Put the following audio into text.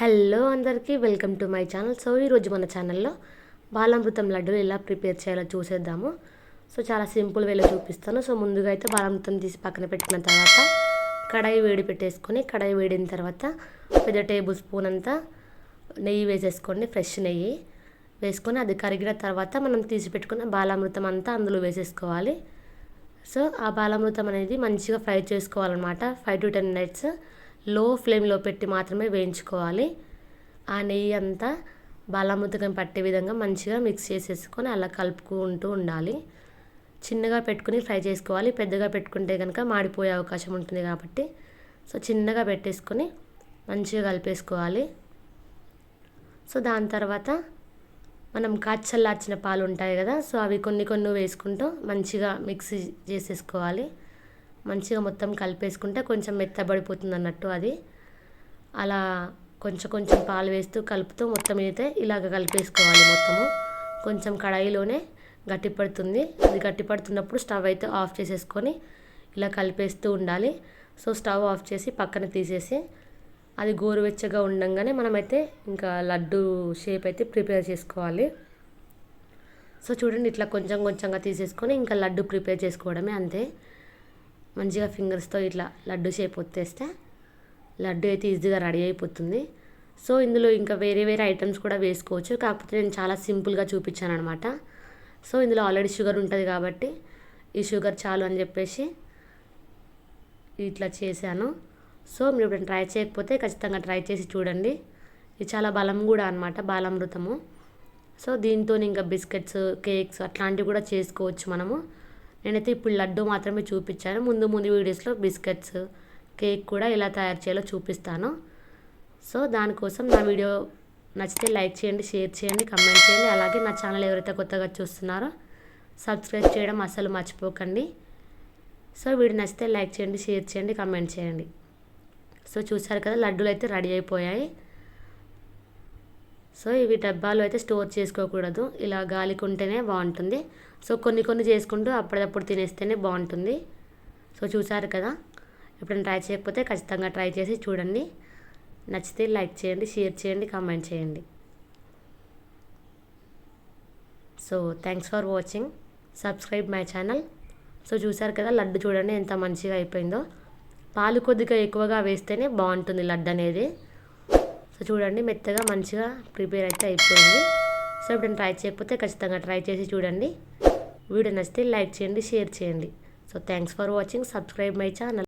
Hello అందరికీ welcome to my channel. So ఈరోజు మన ఛానల్లో బాలామృతం లడ్డూలు ఎలా ప్రిపేర్ చేయాలో చూసేద్దాము. సో చాలా సింపుల్ వేలో చూపిస్తాను. సో ముందుగా అయితే బాలామృతం తీసి పక్కన పెట్టుకున్న తర్వాత కడాయి వేడి పెట్టేసుకొని, కడాయి వేడిన తర్వాత పెద్ద టేబుల్ స్పూన్ అంతా నెయ్యి వేసేసుకోండి. ఫ్రెష్ నెయ్యి వేసుకొని అది కరిగిన తర్వాత మనం తీసి పెట్టుకున్న బాలామృతం అంతా అందులో వేసేసుకోవాలి. సో ఆ బాలామృతం అనేది మంచిగా ఫ్రై చేసుకోవాలన్నమాట. 5 to 10 minutes లో ఫ్లేమ్లో పెట్టి మాత్రమే వేయించుకోవాలి. ఆ నెయ్యి అంతా బాలామృతం పట్టే విధంగా మంచిగా మిక్స్ చేసేసుకొని అలా కలుపుకుంటూ ఉండాలి. చిన్నగా పెట్టుకుని ఫ్రై చేసుకోవాలి. పెద్దగా పెట్టుకుంటే కనుక మాడిపోయే అవకాశం ఉంటుంది కాబట్టి సో చిన్నగా పెట్టేసుకొని మంచిగా కలిపేసుకోవాలి. సో దాని తర్వాత మనం కాచల్లార్చిన పాలు ఉంటాయి కదా, సో అవి కొన్ని కొన్ని వేసుకుంటూ మంచిగా మిక్స్ చేసేసుకోవాలి. మంచిగా మొత్తం కలిపేసుకుంటే కొంచెం మెత్తబడిపోతుంది అన్నట్టు అది. అలా కొంచెం కొంచెం పాలు వేస్తూ కలుపుతూ మొత్తం అయితే ఇలాగ కలిపేసుకోవాలి. మొత్తము కొంచెం కడాయిలోనే గట్టిపడుతుంది. అది గట్టిపడుతున్నప్పుడు స్టవ్ అయితే ఆఫ్ చేసేసుకొని ఇలా కలిపేస్తూ ఉండాలి. సో స్టవ్ ఆఫ్ చేసి పక్కన తీసేసి అది గోరువెచ్చగా ఉండంగానే మనమైతే ఇంకా లడ్డు షేప్ అయితే ప్రిపేర్ చేసుకోవాలి. సో చూడండి, ఇట్లా కొంచెం కొంచెంగా తీసేసుకొని ఇంకా లడ్డు ప్రిపేర్ చేసుకోవడమే, అంతే. మంచిగా ఫింగర్స్తో ఇట్లా లడ్డు షేప్ వచ్చేస్తే లడ్డు అయితే ఈజీగా రెడీ అయిపోతుంది. సో ఇందులో ఇంకా వేరే వేరే ఐటమ్స్ కూడా వేసుకోవచ్చు, కాకపోతే నేను చాలా సింపుల్గా చూపించాను అనమాట. సో ఇందులో ఆల్రెడీ షుగర్ ఉంటుంది కాబట్టి ఈ షుగర్ చాలు అని చెప్పేసి ఇట్లా చేశాను. సో మీరు ఇప్పుడు ట్రై చేయకపోతే ఖచ్చితంగా ట్రై చేసి చూడండి. ఇది చాలా బలం కూడా అనమాట బాలామృతము. సో దీంతో ఇంకా బిస్కెట్స్, కేక్స్ అట్లాంటివి కూడా చేసుకోవచ్చు మనము. నేనైతే ఇప్పుడు లడ్డు మాత్రమే చూపించాను. ముందు ముందు వీడియోస్లో బిస్కెట్స్, కేక్ కూడా ఎలా తయారు చేయాలో చూపిస్తాను. సో దానికోసం నా వీడియో నచ్చితే లైక్ చేయండి, షేర్ చేయండి, కమెంట్ చేయండి. అలాగే నా ఛానల్ ఎవరైతే కొత్తగా చూస్తున్నారో సబ్స్క్రైబ్ చేయడం అస్సలు మర్చిపోకండి. సో వీడియో నచ్చితే లైక్ చేయండి, షేర్ చేయండి, కమెంట్ చేయండి. సో చూసారు కదా, లడ్డూలు అయితే రెడీ అయిపోయాయి. సో ఇవి డబ్బాలు అయితే స్టోర్ చేసుకోకూడదు, ఇలా గాలికి ఉంటేనే బాగుంటుంది. సో కొన్ని కొన్ని చేసుకుంటూ అప్పుడప్పుడు తినేస్తేనే బాగుంటుంది. సో చూసారు కదా, ఎప్పుడైనా ట్రై చేయకపోతే ఖచ్చితంగా ట్రై చేసి చూడండి. నచ్చితే లైక్ చేయండి, షేర్ చేయండి, కామెంట్ చేయండి. So thanks for watching, subscribe my channel. So చూసారు కదా, లడ్డు చూడండి ఎంత మంచిగా అయిపోయిందో. పాలు కొద్దిగా ఎక్కువగా వేస్తేనే బాగుంటుంది లడ్డు అనేది. సో చూడండి, మెత్తగా మంచిగా ప్రిపేర్ అయితే అయిపోయింది. సో ఇప్పుడు ట్రై చేయకపోతే ఖచ్చితంగా ట్రై చేసి చూడండి. వీడియో నచ్చితే లైక్ చేయండి, షేర్ చేయండి. So thanks for watching, subscribe my channel.